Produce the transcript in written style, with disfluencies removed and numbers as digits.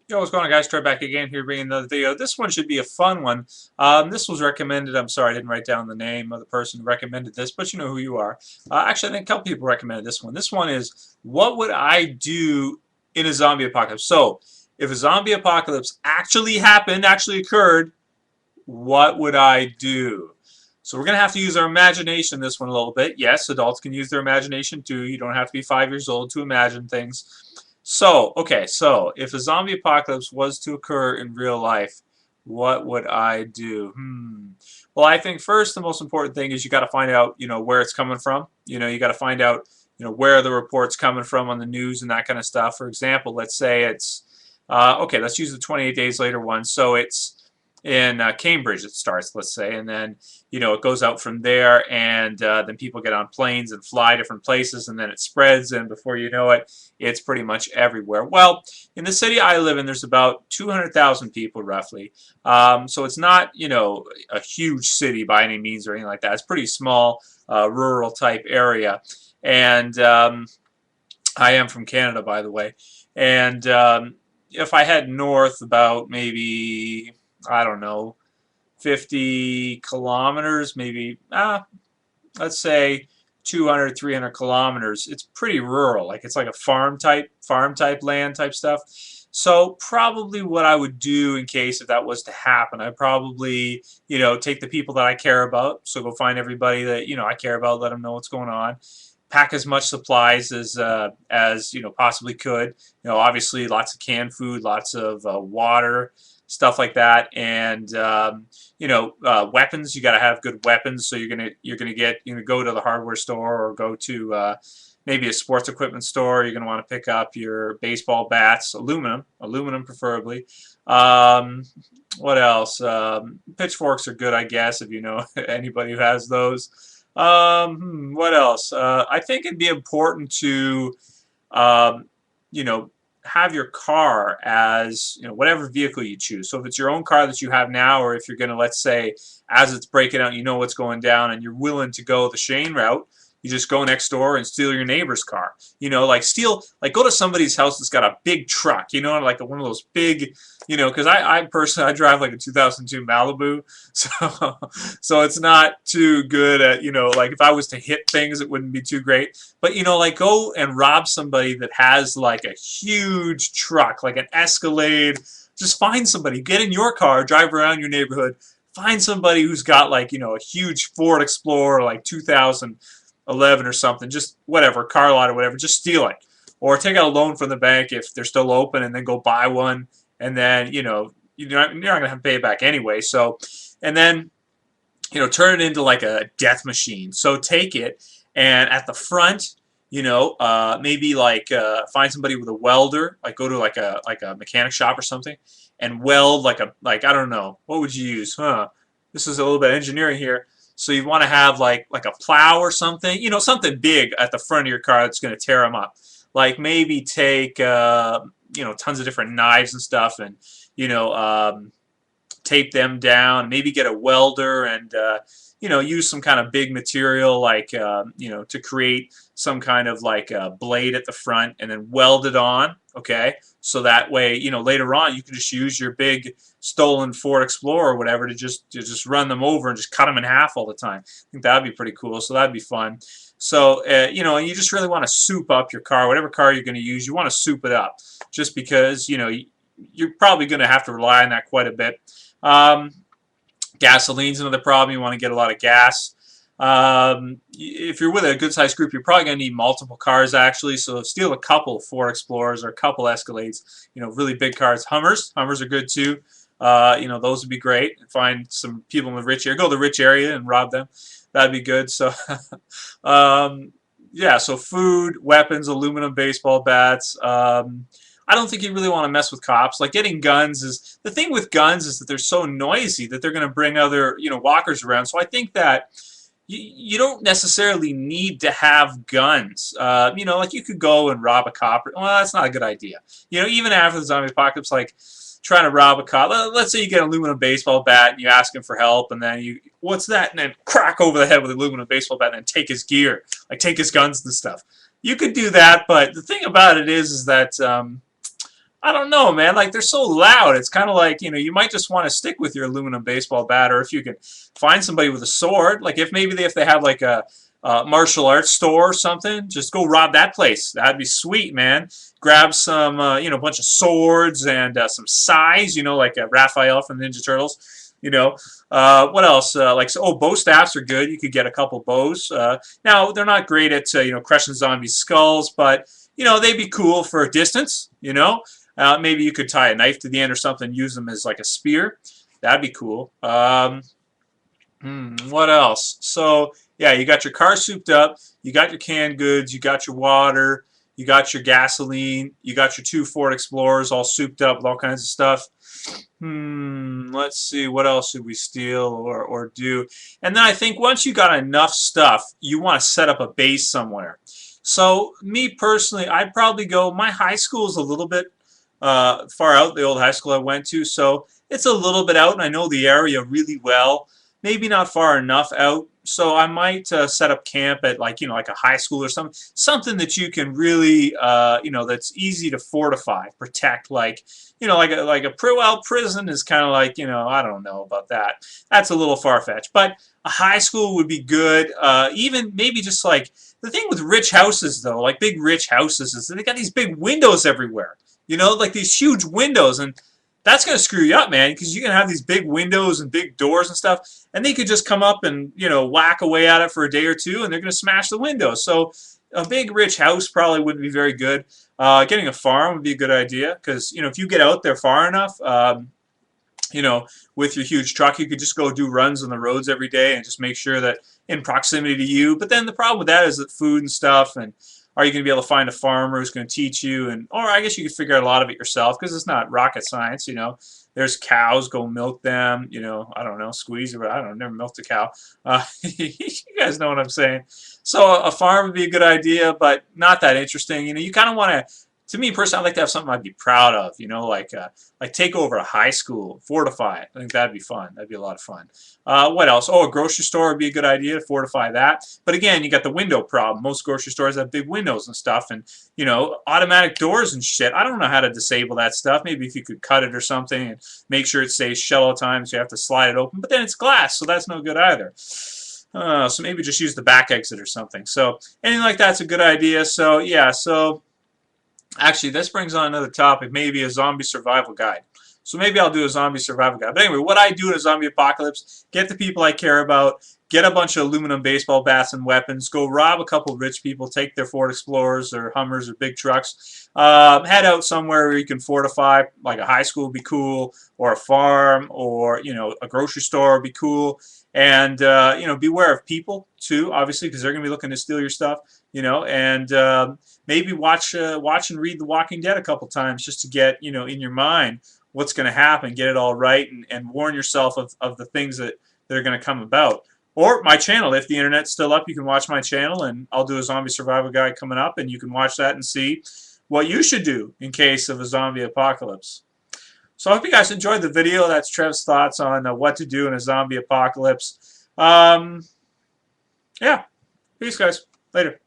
Yo, what's going on, guys? Troy back again here bringing another video. This one should be a fun one. This was recommended. I'm sorry I didn't write down the name of the person who recommended this, but you know who you are. Actually, I think a couple people recommended this one. This one is, what would I do in a zombie apocalypse? So, if a zombie apocalypse actually happened, actually occurred, what would I do? So we're going to have to use our imagination this one a little bit. Yes, adults can use their imagination too. You don't have to be 5 years old to imagine things. So, okay, so if a zombie apocalypse was to occur in real life, what would I do? Well, I think first the most important thing is you got to find out, where it's coming from. You got to find out, where the report's coming from on the news and that kind of stuff. For example, let's say it's, okay, let's use the 28 days later one. So it's in Cambridge it starts, let's say, and then it goes out from there, and then people get on planes and fly different places, and then it spreads, and before you know it, it's pretty much everywhere. Well, in the city I live in, there's about 200,000 people roughly, so it's not a huge city by any means or anything like that. It's pretty small, rural type area, and I am from Canada, by the way, and if I head north about maybe, I don't know, 50 kilometers, maybe, let's say 200, 300 kilometers. It's pretty rural. Like it's like a farm type land type stuff. So probably what I would do in case if that was to happen, I'd probably, take the people that I care about. So go find everybody that, I care about, let them know what's going on. Pack as much supplies as possibly could. Obviously lots of canned food, lots of water, stuff like that, and weapons. You got to have good weapons. So you're gonna get go to the hardware store or go to maybe a sports equipment store. You're gonna want to pick up your baseball bats, aluminum preferably. What else? Pitchforks are good, I guess, if you know anybody who has those. What else? I think it'd be important to, um, you know, have your car as, whatever vehicle you choose. So if it's your own car that you have now, or if you're going to, let's say, as it's breaking out, you know what's going down, and you're willing to go the Shane route, you just go next door and steal your neighbor's car. Like go to somebody's house that's got a big truck, like one of those big, because I personally, I drive like a 2002 Malibu, so so it's not too good at, like if I was to hit things, it wouldn't be too great. But like go and rob somebody that has like a huge truck, like an Escalade. Just find somebody, get in your car, drive around your neighborhood, find somebody who's got like, a huge Ford Explorer, like 2011 or something, just whatever, car lot or whatever, just steal it. Or take out a loan from the bank if they're still open, and then go buy one, and then, you're not going to have to pay it back anyway. So, and then, turn it into like a death machine. So take it, and at the front, maybe like find somebody with a welder, like go to like a mechanic shop or something, and weld like I don't know, what would you use? This is a little bit of engineering here. So you want to have like a plow or something, something big at the front of your car that's going to tear them up. Like maybe take tons of different knives and stuff, and you know tape them down. Maybe get a welder and use some kind of big material like to create some kind of like a blade at the front, and then weld it on. Okay, so that way later on you can just use your big stolen Ford Explorer or whatever to just run them over and just cut them in half all the time. I think that'd be pretty cool. So that'd be fun. So and you just really want to soup up your car, whatever car you're going to use. You want to soup it up, just because you're probably going to have to rely on that quite a bit. Um, Gasoline's another problem. You want to get a lot of gas. If you're with a good-sized group, you're probably going to need multiple cars, actually. So steal a couple Ford Explorers or a couple Escalades. Really big cars. Hummers are good too. Those would be great. Find some people in the rich area. Go to the rich area and rob them. That'd be good. So, yeah. So food, weapons, aluminum baseball bats. I don't think you really want to mess with cops. Like getting guns is the thing with guns is that they're so noisy that they're going to bring other walkers around. So I think that you don't necessarily need to have guns. Like you could go and rob a cop. Well, that's not a good idea. Even after the zombie apocalypse, like trying to rob a cop. Let's say you get an aluminum baseball bat and you ask him for help, and then what's that? And then crack over the head with an aluminum baseball bat, and then take his gear, like take his guns and stuff. You could do that, but the thing about it is that I don't know, man. Like they're so loud. It's kind of like, you might just want to stick with your aluminum baseball bat, or if you can find somebody with a sword. Like if they have like a martial arts store or something, just go rob that place. That'd be sweet, man. Grab some, a bunch of swords and some sais, like Raphael from Ninja Turtles. What else? Bow staffs are good. You could get a couple bows. Now they're not great at crushing zombie skulls, but they'd be cool for a distance. Maybe you could tie a knife to the end or something, use them as like a spear. That'd be cool. What else? So, yeah, you got your car souped up, you got your canned goods, you got your water, you got your gasoline, you got your 2 Ford Explorers all souped up with all kinds of stuff. Let's see, what else should we steal or do? And then I think once you got enough stuff, you want to set up a base somewhere. So, me personally, I'd probably go, my high school is a little bit far out, the old high school I went to, so it's a little bit out, and I know the area really well. Maybe not far enough out, so I might set up camp at like a high school or something that you can really that's easy to fortify, protect. Like like a prison is kind of like I don't know about that. That's a little far-fetched, but a high school would be good. Even maybe just like the thing with rich houses though, like big rich houses, is that they got these big windows everywhere. Like these huge windows, and that's going to screw you up, man, because you can have these big windows and big doors and stuff, and they could just come up and, whack away at it for a day or two, and they're going to smash the windows. So a big, rich house probably wouldn't be very good. Getting a farm would be a good idea, because, if you get out there far enough, with your huge truck, you could just go do runs on the roads every day and just make sure that in proximity to you. But then the problem with that is that food and stuff, and are you going to be able to find a farmer who's going to teach you? Or I guess you could figure out a lot of it yourself, because it's not rocket science. There's cows, go milk them. I don't know, squeeze it. I don't know, never milked a cow. You guys know what I'm saying. So a farm would be a good idea, but not that interesting. You kind of want to me personally, I'd like to have something I'd be proud of. Like take over a high school, fortify it. I think that'd be fun. That'd be a lot of fun. What else? Oh, a grocery store would be a good idea to fortify that. But again, you got the window problem. Most grocery stores have big windows and stuff, and automatic doors and shit. I don't know how to disable that stuff. Maybe if you could cut it or something and make sure it stays shut all the time, so you have to slide it open. But then it's glass, so that's no good either. So maybe just use the back exit or something. So anything like that's a good idea. So yeah, actually, this brings on another topic, maybe a zombie survival guide. So maybe I'll do a zombie survival guide. But anyway, what I do in a zombie apocalypse, get the people I care about, get a bunch of aluminum baseball bats and weapons, go rob a couple of rich people, take their Ford Explorers or Hummers or big trucks, head out somewhere where you can fortify, like a high school would be cool, or a farm, or, a grocery store would be cool. And, beware of people, too, obviously, because they're going to be looking to steal your stuff, and maybe watch and read The Walking Dead a couple times just to get, in your mind what's going to happen, get it all right, and warn yourself of the things that are going to come about. Or my channel, if the internet's still up, you can watch my channel, and I'll do a zombie survival guide coming up, and you can watch that and see what you should do in case of a zombie apocalypse. So I hope you guys enjoyed the video. That's Trev's thoughts on what to do in a zombie apocalypse. Yeah. Peace, guys. Later.